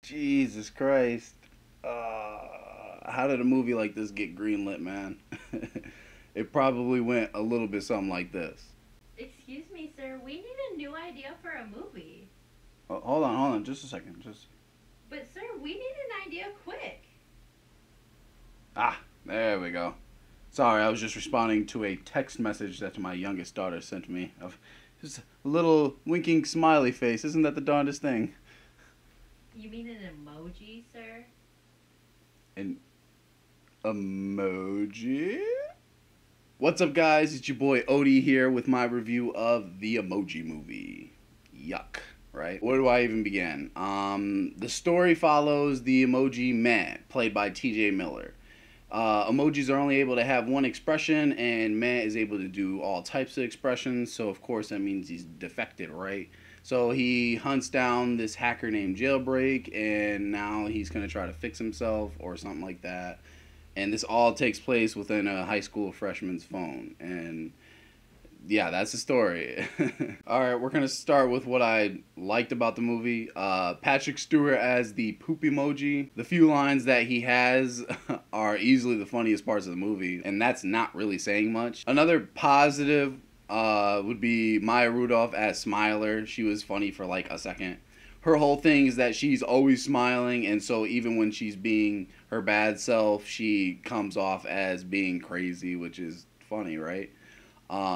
Jesus Christ. How did a movie like this get greenlit, man? It probably went a little bit something like this. Excuse me, sir. We need a new idea for a movie. Oh, hold on, just a second. But, sir, we need an idea quick. There we go. Sorry, I was just responding to a text message that my youngest daughter sent me of just a little winking smiley face. Isn't that the darndest thing? You mean an emoji, sir? An emoji? What's up, guys? It's your boy Odie here with my review of the Emoji movie. Yuck, right? Where do I even begin? The story follows the emoji man, played by TJ Miller. Emojis are only able to have one expression, and Matt is able to do all types of expressions, so of course that means he's defected, right? So he hunts down this hacker named Jailbreak, and now he's going to try to fix himself or something like that. And this all takes place within a high school freshman's phone. And yeah, that's the story. Alright, we're going to start with what I liked about the movie. Patrick Stewart as the poop emoji. The few lines that he has are easily the funniest parts of the movie, and that's not really saying much. Another positive would be Maya Rudolph as Smiler. She was funny for like a second. Her whole thing is that she's always smiling, and so even when she's being her bad self, she comes off as being crazy, which is funny, right?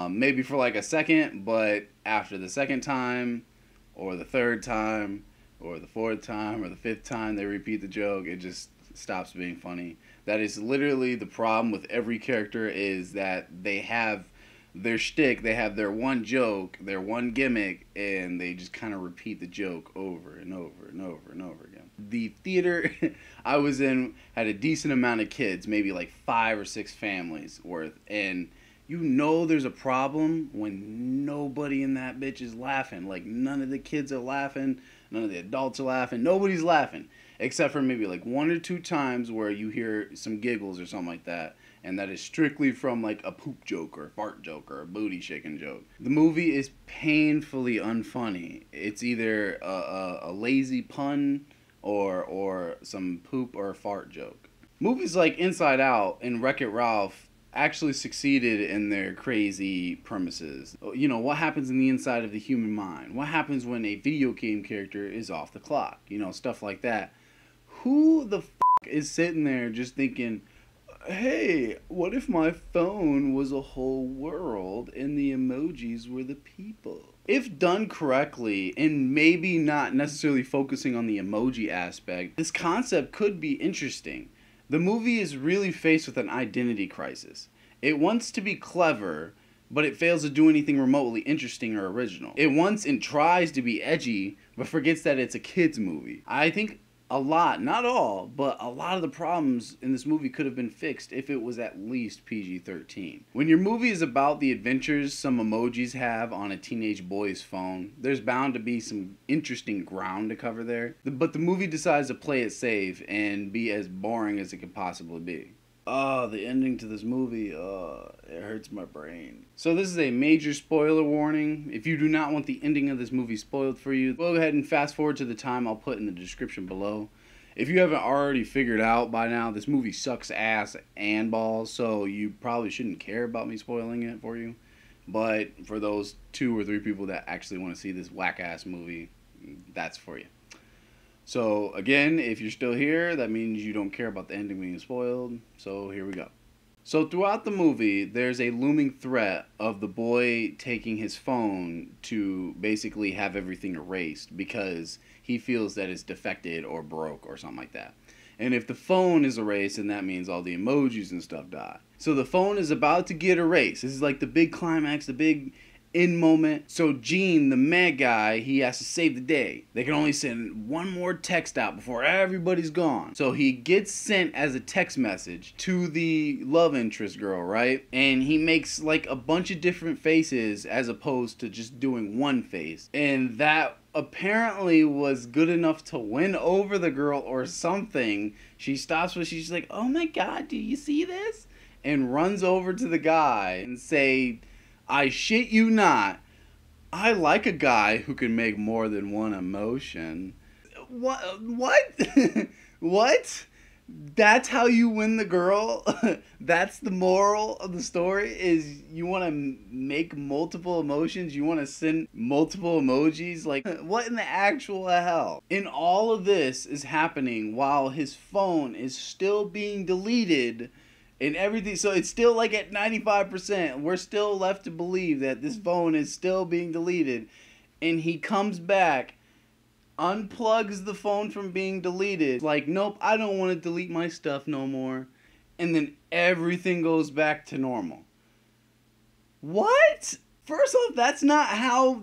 Maybe for like a second, but after the second time, or the third time, or the fourth time, or the fifth time they repeat the joke, it just stops being funny. That is literally the problem with every character, is that they have their shtick, they have their one joke, their one gimmick, and they just kind of repeat the joke over and over and over and over again. The theater I was in had a decent amount of kids, maybe like 5 or 6 families worth, and you know there's a problem when nobody in that bitch is laughing. Like, none of the kids are laughing, none of the adults are laughing, nobody's laughing, except for maybe like 1 or 2 times where you hear some giggles or something like that. And that is strictly from like a poop joke or a fart joke or a booty shaking joke. The movie is painfully unfunny. It's either a lazy pun or some poop or fart joke. Movies like Inside Out and Wreck-It Ralph actually succeeded in their crazy premises. You know, what happens in the inside of the human mind? What happens when a video game character is off the clock? You know, stuff like that. Who the is sitting there just thinking, hey, what if my phone was a whole world and the emojis were the people? If done correctly, and maybe not necessarily focusing on the emoji aspect, this concept could be interesting. The movie is really faced with an identity crisis. It wants to be clever, but it fails to do anything remotely interesting or original. It wants and tries to be edgy, but forgets that it's a kid's movie. I think a lot, not all, but a lot of the problems in this movie could have been fixed if it was at least PG-13. When your movie is about the adventures some emojis have on a teenage boy's phone, there's bound to be some interesting ground to cover there. But the movie decides to play it safe and be as boring as it could possibly be. Oh, the ending to this movie, it hurts my brain. So this is a major spoiler warning. If you do not want the ending of this movie spoiled for you, go ahead and fast forward to the time I'll put in the description below. If you haven't already figured out by now, this movie sucks ass and balls, so you probably shouldn't care about me spoiling it for you. But for those 2 or 3 people that actually want to see this whack-ass movie, that's for you. So, again, if you're still here, that means you don't care about the ending being spoiled. So, here we go. So, throughout the movie, there's a looming threat of the boy taking his phone to basically have everything erased because he feels that it's defected or broke or something like that. And if the phone is erased, then that means all the emojis and stuff die. So, the phone is about to get erased. This is like the big climax, the big in moment. So Gene, the mad guy, he has to save the day. They can only send one more text out before everybody's gone. So he gets sent as a text message to the love interest girl, right? And he makes like a bunch of different faces as opposed to just doing one face. And that apparently was good enough to win over the girl or something. She stops, but she's like, oh my god, do you see this? And runs over to the guy and say, I shit you not, I like a guy who can make more than one emotion. What? What? That's how you win the girl? That's the moral of the story, is you want to make multiple emotions? You want to send multiple emojis? Like, what in the actual hell? And all of this is happening while his phone is still being deleted and everything. So it's still like at 95%. We're still left to believe that this phone is still being deleted. And he comes back, unplugs the phone from being deleted. Like, nope, I don't want to delete my stuff no more. And then everything goes back to normal. What? First off, that's not how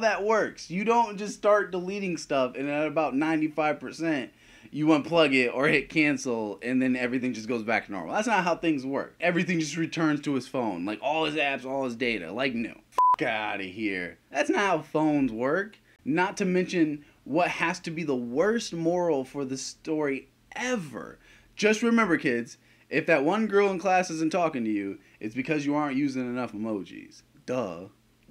that works. You don't just start deleting stuff and at about 95% you unplug it or hit cancel and then everything just goes back to normal. That's not how things work. Everything just returns to his phone. Like all his apps, all his data. Like, no. F out of here. That's not how phones work. Not to mention what has to be the worst moral for the story ever. Just remember, kids, if that one girl in class isn't talking to you, it's because you aren't using enough emojis. Duh.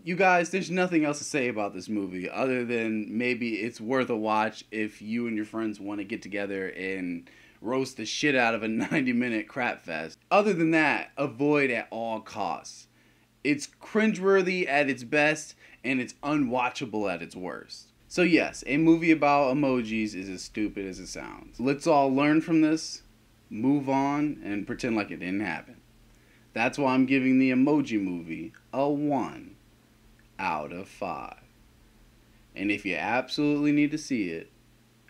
You guys, there's nothing else to say about this movie other than maybe it's worth a watch if you and your friends want to get together and roast the shit out of a 90-minute crap fest. Other than that, avoid at all costs. It's cringeworthy at its best and it's unwatchable at its worst. So yes, a movie about emojis is as stupid as it sounds. Let's all learn from this, move on, and pretend like it didn't happen. That's why I'm giving the Emoji Movie a 1 out of 5. And if you absolutely need to see it,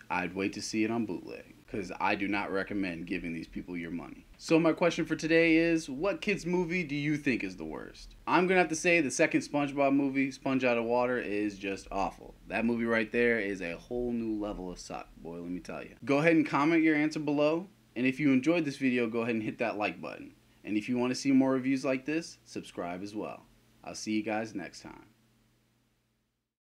I'd wait to see it on bootleg, because I do not recommend giving these people your money. So my question for today is, what kids movie do you think is the worst? I'm going to have to say the second SpongeBob movie, Sponge Out of Water, is just awful. That movie right there is a whole new level of suck, boy, let me tell you. Go ahead and comment your answer below, and if you enjoyed this video, go ahead and hit that like button. And if you want to see more reviews like this, subscribe as well. I'll see you guys next time.